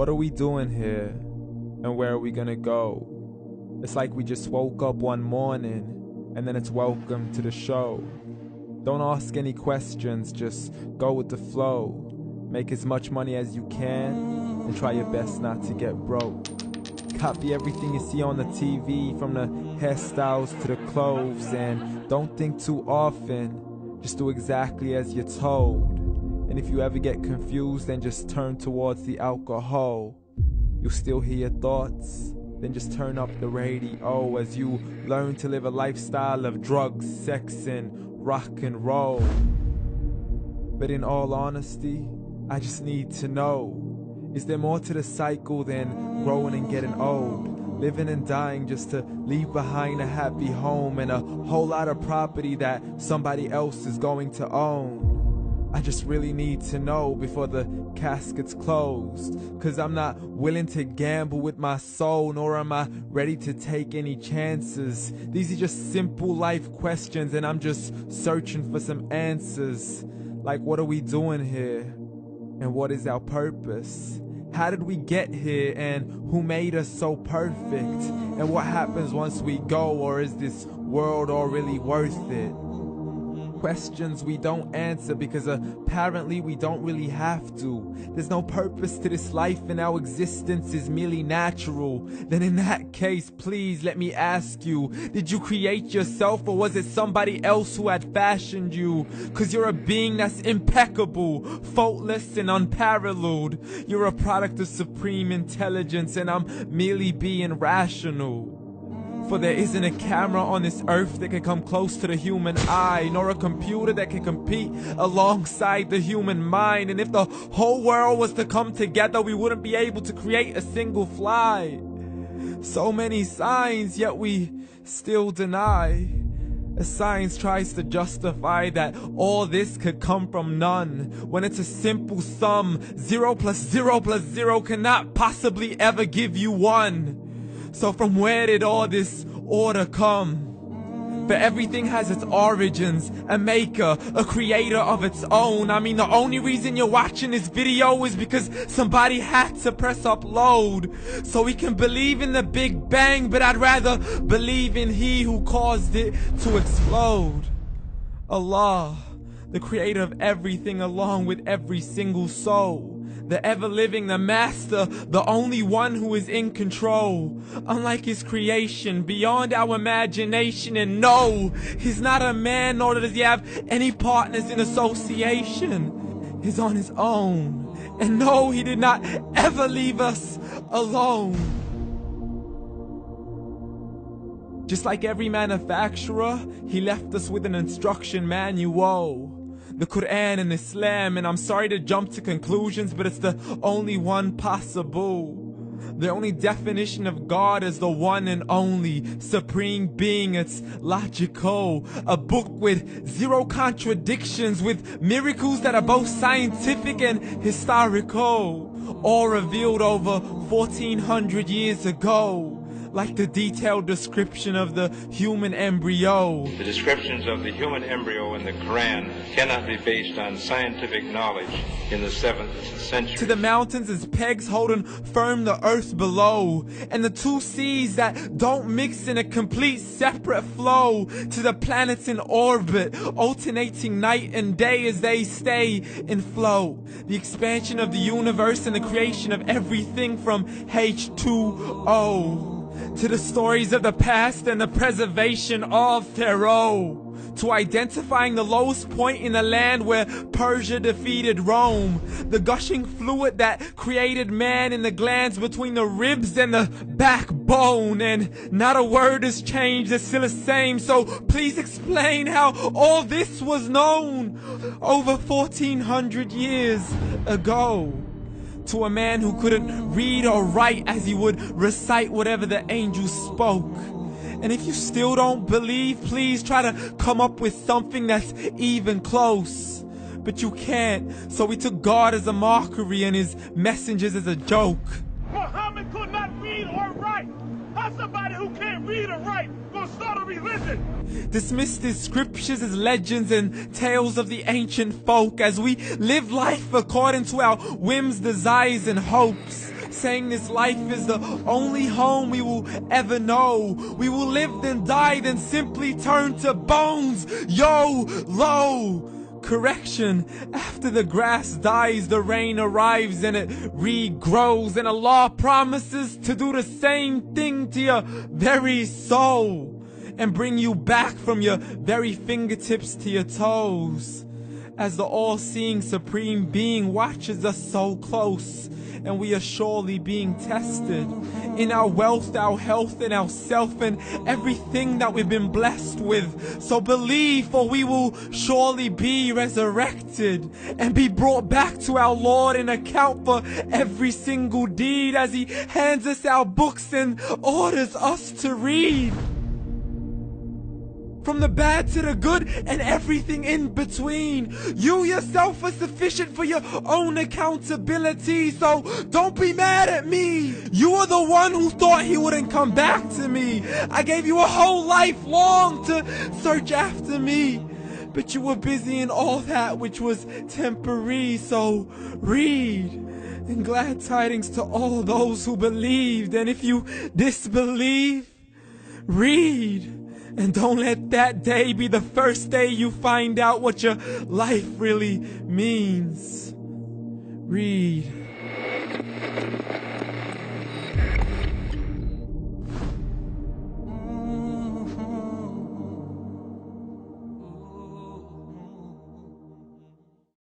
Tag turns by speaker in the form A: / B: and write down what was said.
A: What are we doing here? And where are we gonna go? It's like we just woke up one morning, and then it's welcome to the show. Don't ask any questions, just go with the flow. Make as much money as you can, and try your best not to get broke. Copy everything you see on the TV, from the hairstyles to the clothes, and don't think too often, just do exactly as you're told. And if you ever get confused, then just turn towards the alcohol. You'll still hear your thoughts, then just turn up the radio as you learn to live a lifestyle of drugs, sex, and rock and roll. But in all honesty, I just need to know, is there more to the cycle than growing and getting old? Living and dying just to leave behind a happy home and a whole lot of property that somebody else is going to own. I just really need to know before the casket's closed, 'cause I'm not willing to gamble with my soul, nor am I ready to take any chances. These are just simple life questions, and I'm just searching for some answers. Like, what are we doing here? And what is our purpose? How did we get here, and who made us so perfect? And what happens once we go, or is this world all really worth it? Questions we don't answer because apparently we don't really have to. There's no purpose to this life and our existence is merely natural. Then in that case, please let me ask you, did you create yourself, or was it somebody else who had fashioned you? 'Cause you're a being that's impeccable, faultless and unparalleled. You're a product of supreme intelligence, and I'm merely being rational. For there isn't a camera on this earth that can come close to the human eye, nor a computer that can compete alongside the human mind. And if the whole world was to come together, we wouldn't be able to create a single fly. So many signs, yet we still deny. As science tries to justify that all this could come from none, when it's a simple sum. 0 plus 0 plus 0 cannot possibly ever give you 1. So from where did all this order come? For everything has its origins, a maker, a creator of its own. I mean, the only reason you're watching this video is because somebody had to press upload. So we can believe in the Big Bang, but I'd rather believe in He who caused it to explode. Allah, the creator of everything along with every single soul. The ever-living, the master, the only one who is in control. Unlike his creation, beyond our imagination. And no, he's not a man, nor does he have any partners in association. He's on his own. And no, he did not ever leave us alone. Just like every manufacturer, he left us with an instruction manual. The Quran and Islam, and I'm sorry to jump to conclusions, but it's the only one possible. The only definition of God is the one and only supreme being. It's logical, a book with 0 contradictions, with miracles that are both scientific and historical, all revealed over 1400 years ago. Like the detailed description of the human embryo.
B: The descriptions of the human embryo in the Quran cannot be based on scientific knowledge in the 7th century.
A: To the mountains as pegs holding firm the earth below, and the 2 seas that don't mix in a complete separate flow. To the planets in orbit, alternating night and day as they stay in flow. The expansion of the universe and the creation of everything from H2O. To the stories of the past and the preservation of Pharaoh. To identifying the lowest point in the land where Persia defeated Rome. The gushing fluid that created man in the glands between the ribs and the backbone. And not a word has changed, it's still the same. So please explain how all this was known over 1400 years ago. To a man who couldn't read or write, as he would recite whatever the angels spoke. And if you still don't believe, please try to come up with something that's even close. But you can't, so we took God as a mockery and his messengers as a joke.
C: Muhammad could not read or write. How's somebody who can't read or write gonna start a religion?
A: Dismiss these scriptures as legends and tales of the ancient folk, as we live life according to our whims, desires, and hopes. saying this life is the only home we will ever know. We will live then die, then simply turn to bones. YOLO! Correction, after the grass dies, the rain arrives and it regrows, and Allah promises to do the same thing to your very soul and bring you back from your very fingertips to your toes, as the all-seeing supreme being watches us so close, and we are surely being tested in our wealth, our health, and our self, and everything that we've been blessed with. So believe, for we will surely be resurrected and be brought back to our Lord and account for every single deed, as He hands us our books and orders us to read. From the bad to the good and everything in between. You yourself are sufficient for your own accountability, so don't be mad at me. You are the one who thought He wouldn't come back to me. I gave you a whole life long to search after me, but you were busy in all that which was temporary. So read, and glad tidings to all those who believed. And if you disbelieve, read. And don't let that day be the first day you find out what your life really means. Read.